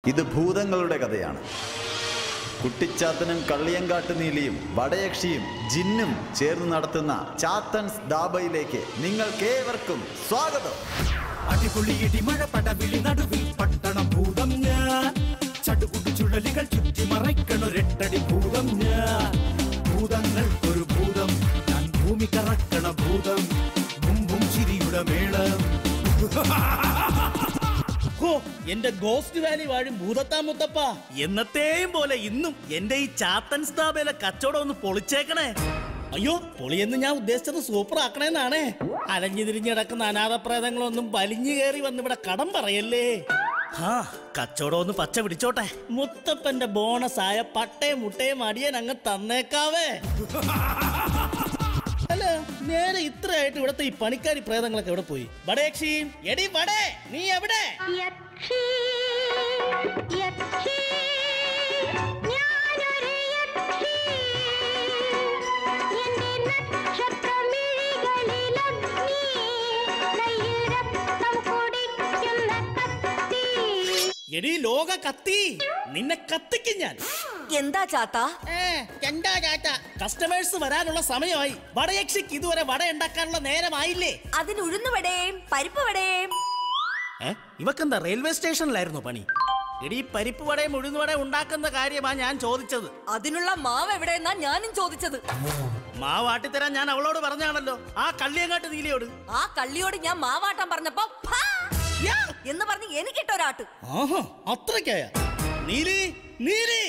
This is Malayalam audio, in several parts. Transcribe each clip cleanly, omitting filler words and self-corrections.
ഇത് ഭൂതങ്ങളുടെ കഥയാണ്. കുട്ടിച്ചാത്തനും കള്ളിയങ്കാട്ട് നീലിയും വടയക്ഷിയും ജിന്നും ചേർന്ന് നടത്തുന്ന ചാത്തൻസ് ദാബയിലേക്ക് നിങ്ങൾക്കേവർക്കും സ്വാഗതം. അടിപൊളിയിടി മഴ പടവിളി നടുവിൽ പട്ടണം ഭൂതം ഞാൻ, ചടുകുടു ചുഴലികൾ ചുറ്റി മറയ്ക്കണൊരെട്ടടി ഭൂതം ഞാൻ. ഭൂതങ്ങൾക്കൊരു ഭൂതം, ഞാൻ ഭൂമി കറക്കണ ഭൂതം, മുമ്പും ചിരിയുടെ മേളം. എന്റെ ഗോസ്റ്റ് വാലി വാഴും ഭൂതത്താ മുത്തപ്പ. എന്നത്തെയും പോലെ ഇന്നും എന്റെ ഈ ചാത്തൻസ് ദാബയിലെ കച്ചവടം ഒന്ന് പൊളിച്ചേക്കണേ. അയ്യോ, പൊളിയെന്ന് ഞാൻ ഉദ്ദേശിച്ചത് സൂപ്പർ ആക്കണേന്നാണേ. അലഞ്ഞു തിരിഞ്ഞു കിടക്കുന്ന അനാഥപ്രേതങ്ങളൊന്നും വലിഞ്ഞു കയറി വന്ന് ഇവിടെ കടം പറയല്ലേ. ആ കച്ചവടം ഒന്ന് പച്ച പിടിച്ചോട്ടെ. മുത്തപ്പന്റെ ബോണസ് ആയ പട്ടയും മുട്ടയും അടിയൻ അങ്ങ് തന്നേക്കാവേ. അല്ല, നേരെ ഇത്രയായിട്ട് ഇവിടത്തെ ഈ പണിക്കാരി പ്രേതങ്ങളൊക്കെ എവിടെ പോയി? വടയക്ഷി, എടി വടേ, നീ എവിടെ? എടി ലോക കത്തി, നിന്നെ കത്തിക്കും ഞാൻ. എന്താ ചാത്താ? എന്താ ചാത്ത? കസ്റ്റമേഴ്സ് വരാനുള്ള സമയമായി. വടയക്ഷിക്ക് ഇതുവരെ വട ഉണ്ടാക്കാനുള്ള നേരമായില്ലേ? അതിന് ഉഴുന്നുവടയും പരിപ്പ് വടയും. ഇവക്കെന്താ റെയിൽവേ സ്റ്റേഷനിലായിരുന്നു പണി? എടി, പരിപ്പ് വടയും ഉഴുന്നുവടയും ഉണ്ടാക്കുന്ന കാര്യമാ ഞാൻ ചോദിച്ചത്. അതിനുള്ള മാവ് എവിടെയെന്നാ ഞാനും ചോദിച്ചത്. മാവാട്ടിത്തരാൻ ഞാൻ അവളോട് പറഞ്ഞാണല്ലോ, ആ കള്ളിയങ്ങാട്ട് നീലിയോട്. ആ കള്ളിയോട് ഞാൻ മാവാട്ടാൻ പറഞ്ഞപ്പോ എന്ന് പറഞ്ഞ് എനിക്കിട്ടൊരാട്ട്. ആഹാ, അത്രയ്ക്കായ? നീലി, നീലി!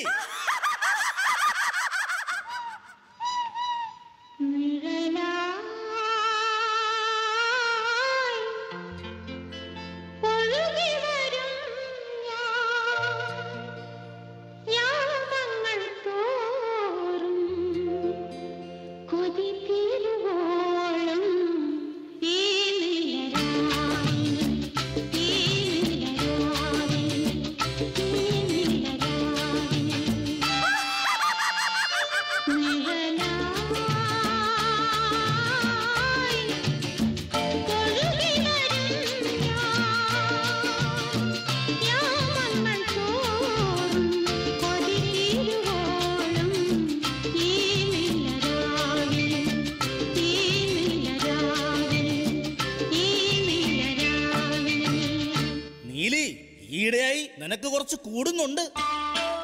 ഈയിടെയായി നിനക്ക് കുറച്ച് കൂടുന്നുണ്ട്.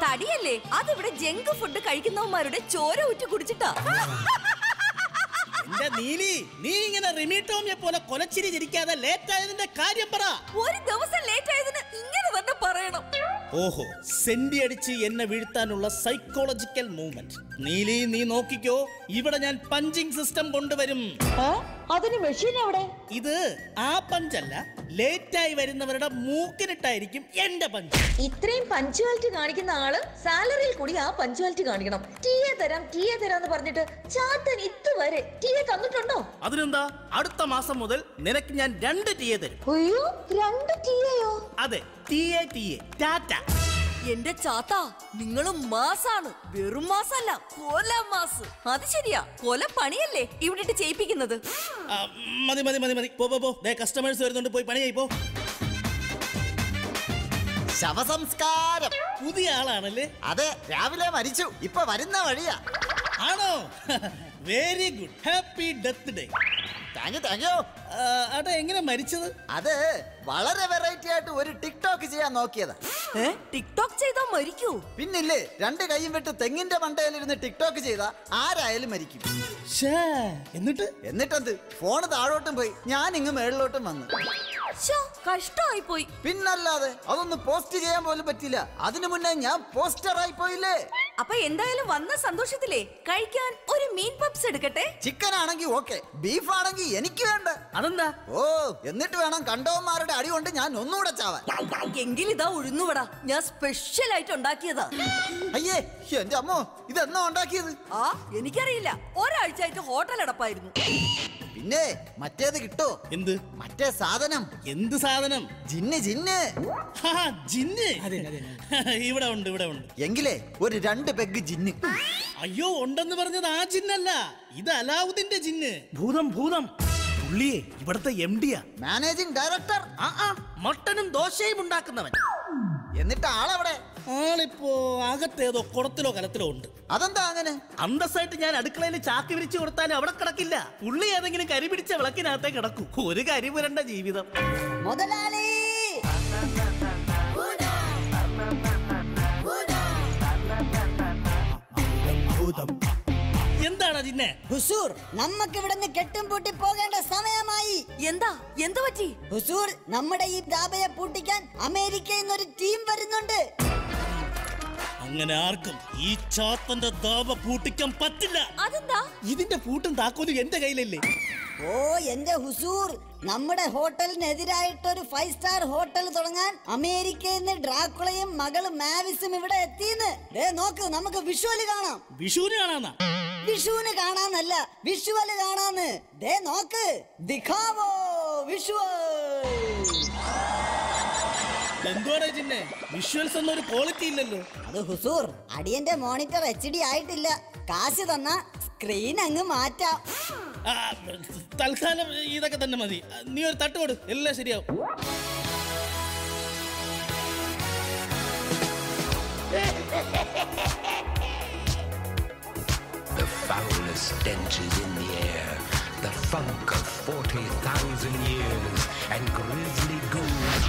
തടിയല്ലേ? അതിവിടെ ജങ്ക് ഫുഡ് കഴിക്കുന്നവന്മാരുടെ ചോര ഊറ്റി കുടിച്ചിട്ടാ. എന്റെ നീലി, നീ ഇങ്ങനെ റിമി ടോമിയെ പോലെ കൊലച്ചിരി ചിരിക്കാതെ ലേറ്റ് ആയതിന്റെ കാര്യം പറ. ഒരു ദിവസം ലേറ്റ് ആയതിന് ഇങ്ങനെ തന്നെ പറയണം. ഓഹോ, സെന്റി അടിച്ച് എന്നെ വീഴ്ത്താനുള്ള സൈക്കോളജിക്കൽ മൂവ്മെന്റ്. നീലി, നീ നോക്കിക്കോ, ഇവിടെ ഞാൻ പഞ്ചിങ് സിസ്റ്റം കൊണ്ടുവരും. അതിന് മെഷീൻ എവിടെ? ഇത് ആ പഞ്ചല്ല, ലേറ്റ് ആയി വരുന്നവരുടെ മൂക്കിനിട്ടായിരിക്കും എന്റെ പഞ്ച്. ഇത്രയും പഞ്ച്വാലിറ്റി കാണിക്കുന്ന ആള് സാലറിയിൽ കൂടി ആ പഞ്ച്വാലിറ്റി കാണിക്കണം. ടീയെ തരാം എന്ന് പറഞ്ഞിട്ട് ചാത്തൻ ഇതുവരെ ടീയെ തന്നിട്ടുണ്ടോ? അതിനെന്താ, അടുത്ത മാസം മുതൽ നിനക്ക് ഞാൻ 2 ടീയെ തരും. അയ്യോ, 2 ടീയോ? അതെ, ടീയെ ടാറ്റ. എന്റെ ചാത്താ, നിങ്ങളും മാസാണ്. വെറും മാസല്ല, കൊല മാസ്. അത് ശരിയാ, കൊല പണിയല്ലേ ഇവിടെ ചെയ്യിപ്പിക്കുന്നത്. മതി മതി മതി മതി, പോ. കസ്റ്റമേഴ്സ് വരുന്നുണ്ട്, പോയി പണിയായി പോ. ശവസംസ്കാരം. പുതിയ ആളാണല്ലേ? അതെ, രാവിലെ മരിച്ചു, ഇപ്പൊ വരുന്ന വഴിയാ. ആണോ? Very good, happy death day. Thank you. അതെ, എങ്ങനെ മരിച്ചത്? അത് വളരെ വെറൈറ്റി ആയിട്ട് ഒരു ടിക്ടോക്ക് ചെയ്യാൻ നോക്കിയതാ. ടിക്ടോക്ക് ചെയ്താ മരിക്കൂ? പിന്നില്ലേ, 2 കൈയും വിട്ട് തെങ്ങിന്റെ മണ്ടയിലിരുന്ന് ടിക്ടോക്ക് ചെയ്താ ആരായാലും മരിക്കും. എന്നിട്ടെന്ത്, ഫോണ് താഴോട്ടും പോയി, ഞാൻ ഇങ്ങ് മേളിലോട്ടും വന്നു. കഷ്ടമായി പോയി. പിന്നല്ലാതെ, അതൊന്ന് പോസ്റ്റ് ചെയ്യാൻ പോലും പറ്റില്ല. അതിനു മുന്നേ ഞാൻ പോസ്റ്റർ ആയി പോയില്ലേ. അപ്പൊ എന്തായാലും വന്ന സന്തോഷത്തിലേ കഴിക്കാൻ ഒരു മീൻ പപ്സ് എടുക്കട്ടെ. ചിക്കൻ ആണെങ്കിൽ ഓക്കെ, ബീഫ് ആണെങ്കിൽ എനിക്ക് വേണ്ട. അതെന്താ? ഓ, എന്നിട്ട് വേണം കണ്ടവന്മാരുടെ അടി കൊണ്ട് ഞാൻ ഒന്നുകൂടെ ചാവാൻ. എങ്കിൽ ഇതാ ഉഴുന്നുവട, ഞാൻ സ്പെഷ്യൽ ആയിട്ട് ഉണ്ടാക്കിയതാ. അയ്യേ, എന്റെ അമ്മോ, ഇതെന്നാ ഉണ്ടാക്കിയത്? എനിക്കറിയില്ല, ഒരാഴ്ചയായിട്ട് ഹോട്ടൽ അടപ്പായിരുന്നു. പിന്നെ മറ്റേത് കിട്ടോ? എന്ത്? മറ്റേ സാധനം. എന്ത് സാധനം? ജിന്ന്. ജിന്ന് ഇവിടെ ഉണ്ട്. എങ്കിലേ ഒരു 2 പെഗ് ജിന്ന്. അയ്യോ, ഉണ്ടെന്ന് പറഞ്ഞത് ആ ജിന്നല്ല, ഇത് അലാവുദ്ദീന്റെ ജിന്ന്. ഭൂതം. പുള്ളിയെ ഇവിടത്തെ MD-യാ, മാനേജിംഗ് ഡയറക്ടർ. മട്ടനും ദോശയും ഉണ്ടാക്കുന്നവൻ. എന്നിട്ട് ആളവിടെ? ആളിപ്പോ അകത്തേതോ കുളത്തിലോ കലത്തിലോ ഉണ്ട്. അതെന്താ അങ്ങനെ? അന്തസ്സായിട്ട് ഞാൻ അടുക്കളയിൽ ചാക്കി വിരിച്ചു കൊടുത്താലും അവിടെ കിടക്കില്ല. പുള്ളി ഏതെങ്കിലും കരി പിടിച്ച വിളക്കിനകത്തേ കിടക്കൂ. ഒരു കരി പുരണ്ട ജീവിതം. മുതലാളി എന്താണ് ജിന്നെ? ഹുസൂർ, നമുക്ക് ഇവിടുന്ന് കെട്ടും പൂട്ടി പോകേണ്ട സമയമായി. എന്താ എന്ത് പറ്റി? ഹുസൂർ, നമ്മുടെ ഈ ദാബയെ പൂട്ടിക്കാൻ അമേരിക്കയിൽ നിന്നൊരു ടീം വരുന്നുണ്ട്. അങ്ങനെ ആർക്കും ഈ ചാത്തന്റെ ദാബ പൂട്ടിക്കാൻ പറ്റില്ല. അതെന്താ? ഇതിന്റെ പൂട്ടും താക്കോലും എന്റെ കയ്യിലല്ലേ. ഓ എന്റെ ഹുസൂർ, നമ്മുടെ ഹോട്ടലിനെതിരായിട്ടൊരു 5 സ്റ്റാർ ഹോട്ടൽ തുടങ്ങാൻ അമേരിക്കയിൽ നിന്ന് ഡ്രാക്കുളയും മകള് മാവിസും ഇവിടെ എത്തിയെന്ന്. നോക്ക്, നമുക്ക് വിഷ്വല് കാണാം. വിഷുവിന് കാണാന്നാ? വിഷുവിന് കാണാന്നല്ല, വിഷ്വല് കാണാന്ന്. നോക്ക്, ദിഖാവോ വിഷ്വൽ. എന്തുവാടാ ജിന്നെ, വിഷ്വൽസ് എന്നൊരു ക്വാളിറ്റി ഇല്ലല്ലോ. അത് ഹുസൂർ, അടിയന്റെ മോണിറ്റർ HD ആയിട്ടില്ല. കാശ് തന്ന സ്ക്രീൻ അങ്ങ് മാറ്റാം. തൽക്കാലം ഇതൊക്കെ തന്നെ മതി. നീ ഒരു തട്ടുകൊടു, എല്ലാം ശരിയാവും. The foulest stench is in the air, the funk of 40,000 years and grisly ghouls.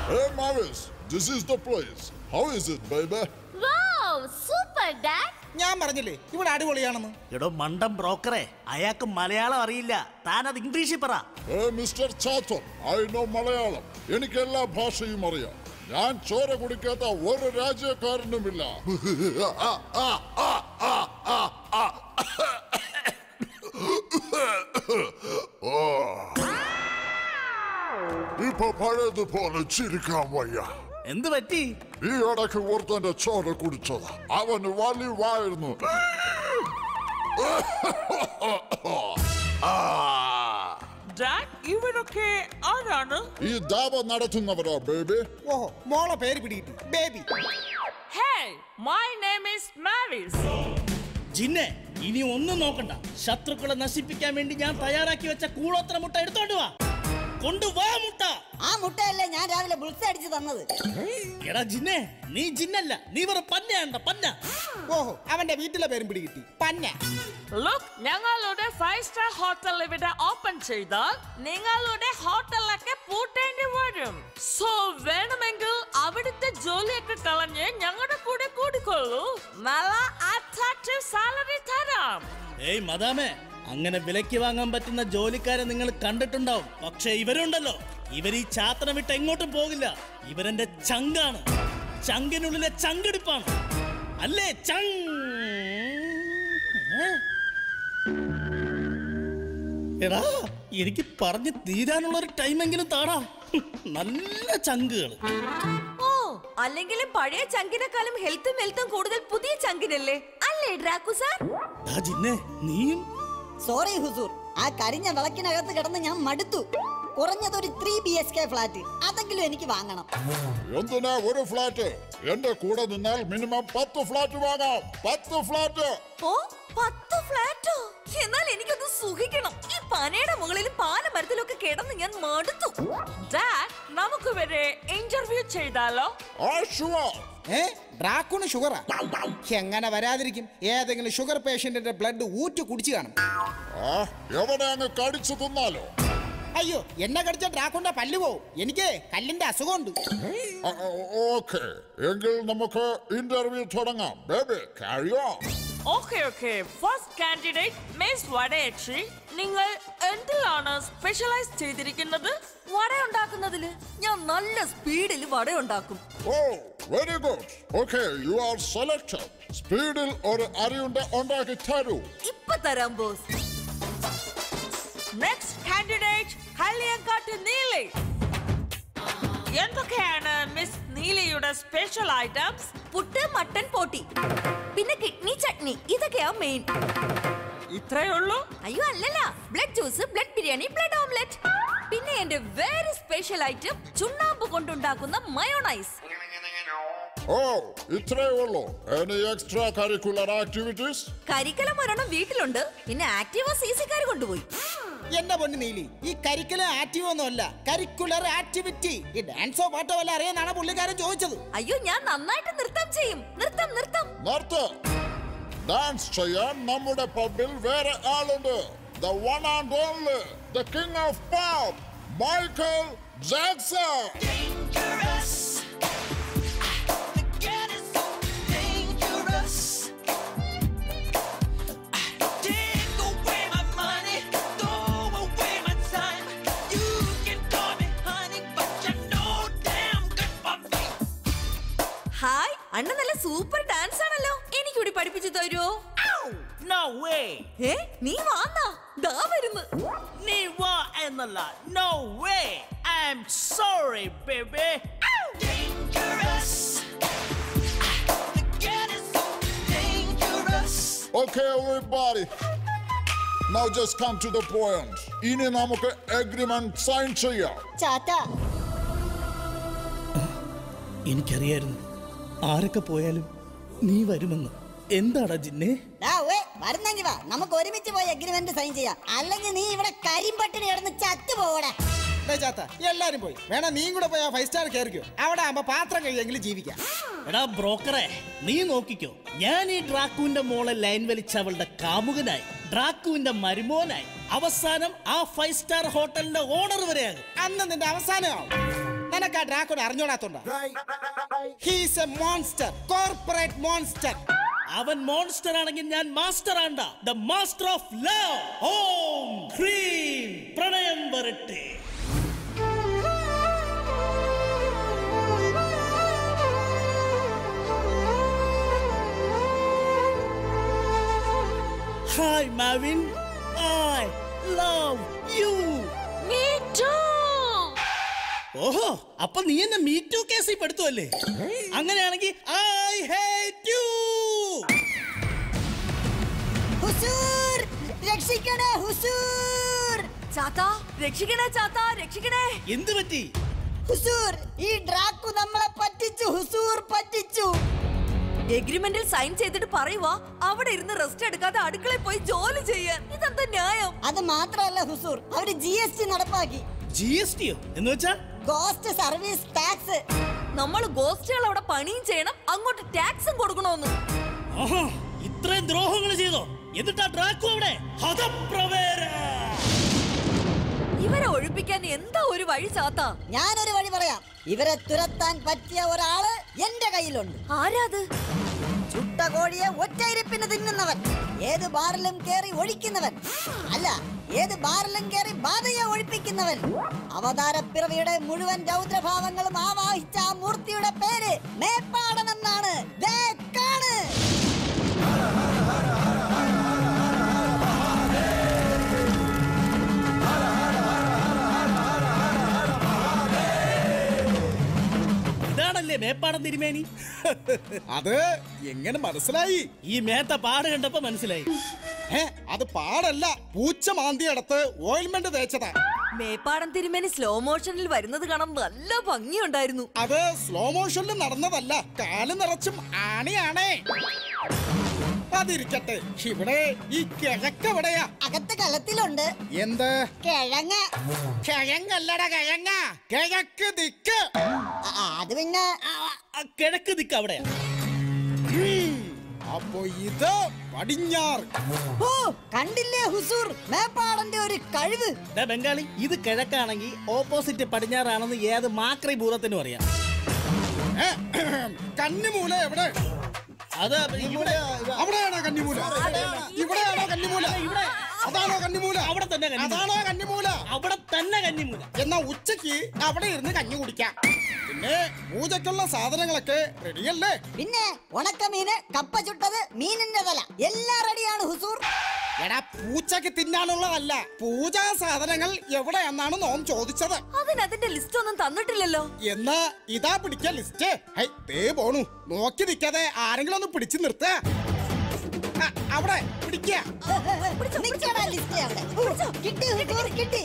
Hey Mavis, this is the place. How is it, baby? Wow, super dad. ഞാൻ പറഞ്ഞില്ലേ ഇവിടെ അടിപൊളിയാണെന്ന്. എടോ മണ്ടം ബ്രോക്കറെ, അയാൾക്ക് മലയാളം അറിയില്ല. താനത് ഇംഗ്ലീഷിൽ പറ. Hey Mr. Chatham, I know Malayalam. എനിക്ക് എല്ലാ ഭാഷയും അറിയാം. ഞാൻ ചോര കുടിക്കാത്ത ഒരു രാജ്യക്കാരനുമില്ല. ഇപ്പൊ പഴയതുപോലെ ചിരിക്കാൻ വയ്യ. എന്ത് പറ്റി? ഈ ഇടയ്ക്ക് ഒരുത്തന്റെ ചോര കുടിച്ചത്. അവന് വലിവായിരുന്നു. ഇവരൊക്കെ ആരാണ്? ഈ ദാബ നടത്തുന്നവരാ ബേബി. ഓഹോ, മോളെ പേര് പിടിയിട്ടു baby. Hey, my name is Mavis. ജിന്നെ, ഇനി ഒന്നും നോക്കണ്ട. ശത്രുക്കളെ നശിപ്പിക്കാൻ വേണ്ടി ഞാൻ തയ്യാറാക്കി വെച്ച കൂളോത്ര മുട്ട എടുത്തോണ്ട് വാ. കൊണ്ടുവാ മുട്ട. ആ മുട്ടയല്ലേ ഞാൻ രാവിലെ ബുൾസ് അടിച്ച് തന്നത്. എടാ ജിന്നെ, നീ ജിന്നല്ല, നീ വെറും പന്നയാണ്ട പന്ന. ഓഹോ, അവന്റെ വീട്ടിലെ പേരും പിടികിട്ടി, പന്ന. Look, ഞങ്ങളുടെ 5 സ്റ്റാർ ഹോട്ടൽ ഇവിടെ ഓപ്പൺ ചെയ്താൽ നിങ്ങളുടെ ഹോട്ടലൊക്കെ പൂട്ടേണ്ടി വരും. സോ വേണമെങ്കിൽ അവിടുത്തെ ജോലിയൊക്കെ കളഞ്ഞ് ഞങ്ങളുടെ കൂടെ കൂടിക്കൊള്ളൂ. നല്ല അട്രാക്റ്റീവ് സാലറി തരാം. ഏയ് മദാമേ, അങ്ങനെ വിലയ്ക്ക് വാങ്ങാൻ പറ്റുന്ന ജോലിക്കാരെ നിങ്ങൾ കണ്ടിട്ടുണ്ടാവും. പക്ഷെ ഇവരുണ്ടല്ലോ, ഇവർ ഈ ചാത്തന വിട്ട് എങ്ങോട്ടും പോകില്ല. ഇവരെന്റെ ചങ്കാണ്. ചങ്കിനുള്ളിലെ ചങ്കെടുപ്പാണ്. അല്ലേ ചങ്? എടാ, എനിക്ക് പറഞ്ഞു തീരാനുള്ള ഒരു ടൈമെങ്കിലും താടാ. നല്ല ചങ്കുകള്. ഓ, അല്ലെങ്കിലും പഴയ ചങ്കിനെക്കാളും ഹെൽത്തും കൂടുതൽ പുതിയ ചങ്കിനല്ലേ അല്ലേ ഡ്രാക്കു സാർ? ജിന്നെ, നീയും? സോറി ഹുസൂർ, ആ കരിഞ്ഞ വിളക്കിനകത്ത് കിടന്ന് ഞാൻ മടുത്തു. കുറഞ്ഞതൊരു 3 BHK ഫ്ലാറ്റ് അതെങ്കിലും എനിക്ക് വാങ്ങണം. എന്തിനാ ഒരു ഫ്ലാറ്റ്? എന്റെ കൂടെ നിന്നാൽ മിനിമം 10 ഫ്ലാറ്റ് വാങ്ങാം. 10 ഫ്ലാറ്റ്. ഓ, 10 ഫ്ലാറ്റോ? എന്നാൽ എനിക്കൊന്ന് സുഖിക്കണം. ഈ പനയുടെ മുകളിലും പാലമരത്തിലൊക്കെ കിടന്ന് ഞാൻ മടുത്തു. ഡാഡ്, നമുക്ക് വരെ ഇന്റർവ്യൂ ചെയ്താലോ? ഡ്രാക്കുണ് ഷുഗറാ? എങ്ങനെ വരാതിരിക്കും? ഏതെങ്കിലും ഷുഗർ പേഷ്യന്റിന്റെ ബ്ലഡ് ഊറ്റി കുടിച്ചു കാണും. എവിടെ അങ്ങ് കടിച്ചു തിന്നാലോ? അയ്യോ, എന്നെ കടിച്ച ഡ്രാക്കുണ്ട പല്ല് പോവും. എനിക്ക് കല്ലിന്റെ അസുഖമുണ്ട്. ഓക്കെ, എങ്കിൽ നമുക്ക് ഇന്റർവ്യൂ തുടങ്ങാം. Baby, carry on. Okay. First candidate miss Vadayakshi, നിങ്ങൾ എന്തിലാണ് സ്പെഷ്യലൈസ് ചെയ്തിരിക്കുന്നത്? വട ഉണ്ടാക്കുന്നതില് ഞാൻ നല്ല സ്പീഡിൽ വട ഉണ്ടാക്കും. ഓ, very good. Okay, you are selected. സ്പീഡിൽ ഒരു അരിയുണ്ട ഉണ്ടാക്കി തരൂ. ഇപ്പൊ തരാം boss. Next candidate Kalliyankattu Neeli. എന്തൊക്കെയാണ് മിസ് നീലിയുടെ സ്പെഷ്യൽ ഐറ്റംസ്? പുട്ട്, മട്ടൻ പോട്ടി, പിന്നെ കിഡ്നി ചട്നി, ഇതൊക്കെയാ മെയിൻ. ഇത്രയേ ഉള്ളൂ? അയ്യോ അല്ലല്ല, blood juice, blood biryani, blood omelette, പിന്നെ എന്റെ വെരി സ്പെഷ്യൽ ഐറ്റം ചുണ്ണാമ്പ് കൊണ്ടുണ്ടാക്കുന്ന മയോണൈസ്. ഓ, ഇത്രയേ ഉള്ളൂ. Any extra curricular activities? കരിക്കലം ഒരെണ്ണം വീട്ടിലുണ്ട്. പിന്നെ ആക്റ്റീവ സിസിക്കാർ കൊണ്ടുപോയി. എന്റെ പൊന്നു നീലി, ഈ കരിക്കുലർ ആക്റ്റീവ് ഒന്നുമല്ല, കരിക്കുലർ ആക്ടിവിറ്റി. ഈ ഡാൻസോ പാട്ടോ വല്ല അറിയാന്നാണ് പുള്ളിക്കാരൻ ചോദിച്ചത്. അയ്യോ, ഞാൻ നന്നായിട്ട് നൃത്തം ചെയ്യും. നൃത്തം. ഡാൻസ് ചെയ്യാൻ നമ്മുടെ പബ്ബിൽ വേറെ ആളുണ്ട്. The one and only, the king of pop, Michael Jackson. Dangerous. The cat is so dangerous. Take away my money, throw away my time. You can call me honey, but you're no damn good for me. Hi, അണ്ണ നല്ല സൂപ്പർ ഡാൻസ് ആണല്ലോ. എനിക്ക് കൂടി പഠിപ്പിച്ചു തരുമോ? No way. നീ വാന്നാ, ദാ വരുന്നു. നീ വാ എന്നല്ല. No way. I'm sorry, baby. Dangerous. The cat is so dangerous. Okay, everybody. Now just come to the point. ഇനി നമുക്ക് agreement sign ചെയ്യാം. ചാത്ത എനിക്കറിയായിരുന്നു ആരൊക്കെ പോയാലും നീ വരുമെന്ന്. എന്താടാ ജിന്നെ? വരുന്നെങ്കിൽ വാ, നമുക്ക് ഒരുമിച്ച് പോയി അഗ്രിമെന്റ് സൈൻ ചെയ്യാം. അല്ലെങ്കിൽ നീ ഇവിടെ കരിമ്പട്ടിന് കിടന്ന് ചത്തു പോവടാ. ചാത്ത, എല്ലാരും പോയി. വേണം നീ കൂടെ പോയി 5 സ്റ്റാർ കയറിക്കോ. അവിടെ ആകുമ്പോ പാത്രം കഴിയെങ്കിലും ജീവിക്കാം. എടാ ബ്രോക്കറെ, നീ നോക്കിക്കോ. ഞാൻ ഈ ഡ്രാക്കുവിന്റെ മോളെ ലൈൻ വലിച്ച അവളുടെ കാമുകനായി, ഡ്രാക്കുവിന്റെ മരുമോനായി, അവസാനം ആ 5 സ്റ്റാർ ഹോട്ടലിന്റെ ഓണർ വരെയാകും. അന്ന് നിന്റെ അവസാനമാവും. നിനക്ക് ആ ഡ്രാക്കുനെ അറിഞ്ഞോടാത്തോണ്ടാ. He's a monster, corporate monster. അവൻ മോൺസ്റ്റർ ആണെങ്കിൽ ഞാൻ മാസ്റ്റർ ആണ്ട. The master of love. ഓം ഹ്രീം പ്രണയം വരട്ടെ. ഹായ് മാവിൻ, I love you. Me too. ഓഹോ, അപ്പൊ നീ എന്നെ മീ ടു കേസിൽ പെടുത്തുവല്ലേ? അങ്ങനെയാണെങ്കിൽ I hate you. ഹുസൂർ, രക്ഷിക്കണേ ഹുസൂർ. ചാത്താ, രക്ഷിക്കണേ ചാത്താ, രക്ഷിക്കണേ. എന്ത് പറ്റി? ഹുസൂർ, ഈ ഡ്രാക്കു നമ്മളെ പറ്റിച്ചു. ഹുസൂർ പറ്റിച്ചു. എഗ്രിമെന്റിൽ സൈൻ ചെയ്തിട്ട് പറയുവാ അവിടെ ഇരുന്ന് റെസ്റ്റ് എടുക്കാതെ അടുക്കളയിൽ പോയി ജോലി ചെയ്യാൻ. ഇതെന്താ ന്യായം? അത് മാത്രമല്ല ഹുസൂർ, അവര് GST നടപ്പാക്കി. GST എന്ന് വെച്ചാ ഗോസ്റ്റ് സർവീസ് ടാക്സ്. നമ്മൾ ഗോസ്റ്റുകൾ അവിടെ പണിയും ചെയ്യണം, അങ്ങോട്ട് ടാക്സും കൊടുക്കണോന്ന്. ഇത്രയും ദ്രോഹങ്ങൾ ചെയ്തോ? എന്നിട്ടാ ഡ്രാക്കു അവിടെ? ഇവരെ ഒഴിപ്പിക്കാൻ എന്താ ഒരു വഴി ചാത്താ? ഞാനൊരു വഴി പറയാം. ഇവരെ തുരത്താൻ പറ്റിയ ഒരാള് എന്റെ കയ്യിലുണ്ട്. ആരാത്? ചുട്ട കോഴിയെ ഒറ്റയിരിപ്പിന് തിന്നുന്നവൻ, ഏത് ബാറിലും കേറി ഒഴിക്കുന്നവൻ, അല്ല ഏത് ബാറിലും കേറി ബാധയെ ഒഴിപ്പിക്കുന്നവൻ. അവതാരപ്പിറവിയുടെ മുഴുവൻ രൗദ്രഭാവങ്ങളും ആവാഹിച്ച ആ മൂർത്തിയുടെ പേര് മേപ്പാടൻ എന്നാണ്. ദേ കാണ്. ഇതാണല്ലേ മേപ്പാടൻ തിരുമേനി? അത് എങ്ങനെ മനസ്സിലായി? ഈ മേത്ത പാട് കണ്ടപ്പോ മനസ്സിലായി. അത് പാടല്ല, പൂച്ച മാന്തിയടത്ത് ഓയിൽമെന്റ് തേച്ചതാ. മേപ്പാടൻ തിരുമേനി സ്ലോ മോഷനിൽ വരുന്നത് കാണാൻ നല്ല ഭംഗിയുണ്ടായിരുന്നു. അത് സ്ലോ മോഷനിൽ നടന്നതല്ല, കാല് നിറച്ചും ആണിയാണേ. അതിരിക്കട്ടെ, ഇവിടെ ഈ കിഴക്ക് എവിടെയാ? അകത്ത് കലത്തിലുണ്ട്. എന്ത് കിഴങ്ങ്? കിഴങ്ങല്ലടാ, കിഴങ്ങ, കിഴക്ക് ദിക്ക്. അത് പിന്നെ കിഴക്ക് ദിക്ക് അവിടെയാ. അപ്പൊ ഇത് പടിഞ്ഞാറ്. ഓ, കണ്ടില്ലേ ഹുസൂർ, മേപ്പാടന്റെ ഒരു കഴിവ്. ബംഗാളി, ഇത് കിഴക്കാണെങ്കിൽ ഓപ്പോസിറ്റ് പടിഞ്ഞാറാണെന്ന് ഏത് മാക്രി ഭൂതത്തിനും അറിയാം. കന്നിമൂല എവിടെ? അത് ഇവിടെ. അവിടെയാണോ കന്നിമൂല? ഇവിടെയാണോ കന്നിമൂല? അതാണോ കന്നിമൂല? അവിടെ തന്നെ. അതാണോ കന്നിമൂല? അവിടെ തന്നെ കന്നിമൂല. എന്നാ ഉച്ചക്ക് അവിടെ ഇരുന്ന് കഞ്ഞി കുടിക്കാം. പിന്നെ പൂജക്കുള്ള സാധനങ്ങളൊക്കെ റെഡിയല്ലേ? പിന്നെ ഉണക്കമീന്, കപ്പ ചുട്ടത്, മീനിന്റെ തല എല്ലാം റെഡിയാണ് ഹുസൂർ. എടാ, പൂച്ചക്ക് തിന്നാനുള്ളതല്ല, പൂജാ സാധനങ്ങൾ എവിടെയെന്നാണ് നോം ചോദിച്ചത്. അതിന്റെ ലിസ്റ്റ് ഒന്നും തന്നിട്ടില്ലല്ലോ. എന്നാ ഇതാ പിടിക്ക ലിസ്റ്റ്. ദേ പോണു, നോക്കി നിൽക്കാതെ ആരെങ്കിലും ഒന്ന് പിടിച്ചു നിർത്ത. അവിടെ പിടിക്ക. കിട്ടി ഹുസൂർ, കിട്ടി.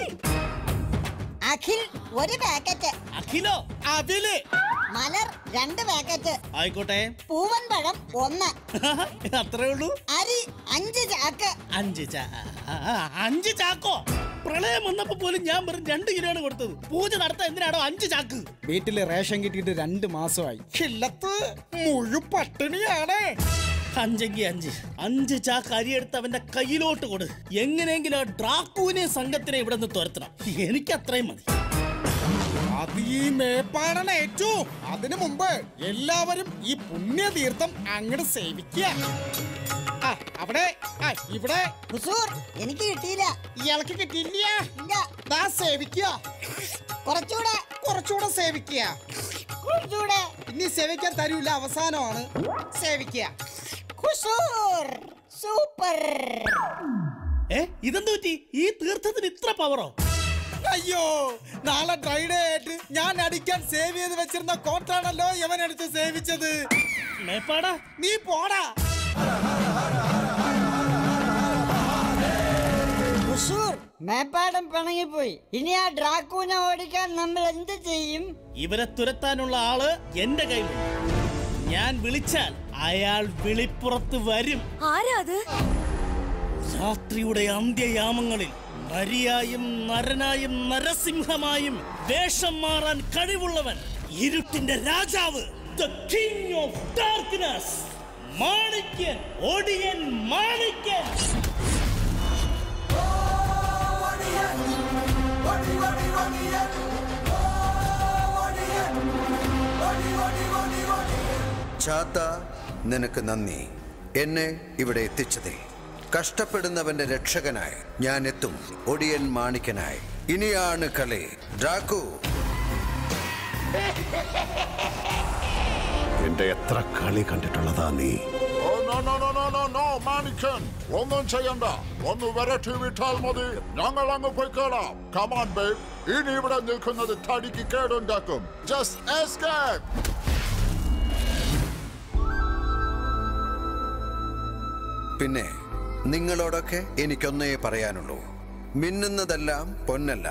അഖിൽ ഒരു പാക്കറ്റ്. അഖിലോ? അതില് മലർ 2 പാക്കറ്റ്. ആയിക്കോട്ടെ. പൂവൻ പഴം 1. അത്രേ ഉള്ളൂ. അരി 5 ചാക്ക്. 5 ചാക്കോ? പ്രളയം വന്നപ്പോ പോലും ഞാൻ വെറും 2 കിലോയാണ് കൊടുത്തത്. പൂജ നടത്താൻ എന്തിനാണോ 5 ചാക്ക്? വീട്ടില് റേഷൻ കിട്ടിയിട്ട് 2 മാസമായി. ഇല്ലത്ത് മുഴു പട്ടിണിയാണ്. 5 ചാക്ക് അരിയെടുത്ത് അവന്റെ കയ്യിലോട്ട് കൊടു. എങ്ങനെയെങ്കിലും ഡ്രാക്കൂനെ സംഘത്തിനെ ഇവിടെ നിന്ന് തുരത്തണം. എനിക്ക് അത്രയും മതി. അത് ഈ മേപ്പാടന ഏറ്റു. അതിനു മുമ്പ് എല്ലാവരും ഈ പുണ്യതീർത്ഥം അങ്ങോട്ട് സേവിക്കുക. അവിടെ ഇവിടെ ഹുസൂർ, എനിക്ക് കിട്ടിയില്ല. ഇയാൾക്ക് കിട്ടിയില്ല. ഇല്ല. സേവിക്കുക. കുറച്ചുകൂടെ സേവിക്കുക. ഇനി സേവിക്കാൻ തരൂല, അവസാനമാണ് സേവിക്കുക. ഹുസൂർ സൂപ്പർ. ഇതെന്തു പറ്റി? ഈ തീർത്ഥത്തിന് ഇത്ര പവറോ? അയ്യോ, നാളെ ഡ്രൈഡേ ആയിട്ട് ഞാൻ അടിക്കാൻ സേവ് ചെയ്ത് വെച്ചിരുന്ന കോട്ടാണല്ലോ യവനടുത്ത് സേവിച്ചത്. മേപ്പാടാ, നീ പോടാ. ഹുസൂർ, മേപ്പാടം പിണങ്ങിപ്പോയി. ഇനി ആ ഡ്രാക്കൂനെ ഓടിക്കാൻ നമ്മൾ എന്ത് ചെയ്യും? ഇവരെ തുരത്താനുള്ള ആള് എന്റെ കയ്യിലുണ്ട്. ഞാൻ വിളിച്ചാൽ അയാൾ വിളിപ്പുറത്ത് വരും. ആരാ അത്? രാത്രിയുടെ അന്ത്യയാമങ്ങളിൽ നരിയായും നരനായും നരസിംഹമായും വേഷം മാറാൻ കഴിവുള്ളവൻ, ഇരുട്ടിന്റെ രാജാവ്, the king of darkness, Manikyan, ഒടിയൻ മാണിക്യൻ. ചാത്ത, നിനക്ക് നന്ദി എന്നെ ഇവിടെ എത്തിച്ചതേ. കഷ്ടപ്പെടുന്നവന്റെ രക്ഷകനായി ഞാൻ എത്തും, ഒടിയൻ മാണിക്കനായി. ഇനിയാണ് കളി. ഡ്രാക്കു, എന്റെ എത്ര കളി കണ്ടിട്ടുള്ളതാ നീ? മാണിക്കൻ, ഒന്നും ചെയ്യണ്ട. ഒന്ന് വരട്ടി വിട്ടാൽ മതി, ഞങ്ങൾ അങ്ങ് പോയിക്കോളാം. കമാൻ ബേബ്, ഇനി ഇവിടെ നിൽക്കുന്നത് തടിക്ക് കേടുണ്ടാക്കും. Just escape. പിന്നെ നിങ്ങളോടൊക്കെ എനിക്കൊന്നേ പറയാനുള്ളൂ, മിന്നുന്നതെല്ലാം പൊന്നല്ല.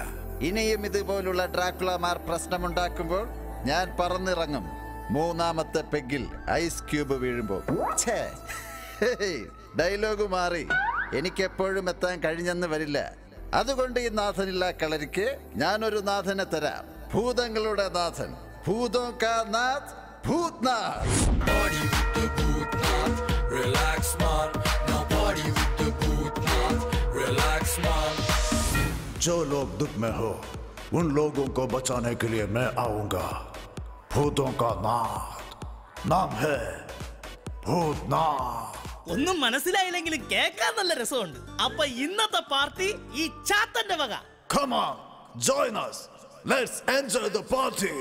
ഇനിയും ഇതുപോലുള്ള ഡ്രാക്കുളമാർ പ്രശ്നമുണ്ടാക്കുമ്പോൾ ഞാൻ പറന്നിറങ്ങും. 3ാമത്തെ പെഗ്ഗിൽ ഐസ് ക്യൂബ് വീഴുമ്പോൾ. ഡയലോഗ് മാറി. എനിക്കെപ്പോഴും എത്താൻ കഴിഞ്ഞെന്ന് വരില്ല. അതുകൊണ്ട് ഈ നാഥനില്ല കളരിക്ക് ഞാനൊരു നാഥനെ തരാം. ഭൂതങ്ങളുടെ നാഥൻ. ഭൂതോ കാ Nath, ഭൂത്നാഥ്. Relax man, now party with the Bhutnath. Relax man. जो लोग दुख में हो उन लोगों को बचाने के लिए मैं आऊंगा. भूतों का नाथ, नाम है भूतनाथ. ഒന്നും മനസ്സിലായില്ലെങ്കിലും കേൾക്കാൻ നല്ല രസമുണ്ട്. അപ്പൊ ഇന്നത്തെ പാർട്ടി ഈ ചാത്തന്റെ വക. Come on, join us. Let's enjoy the party.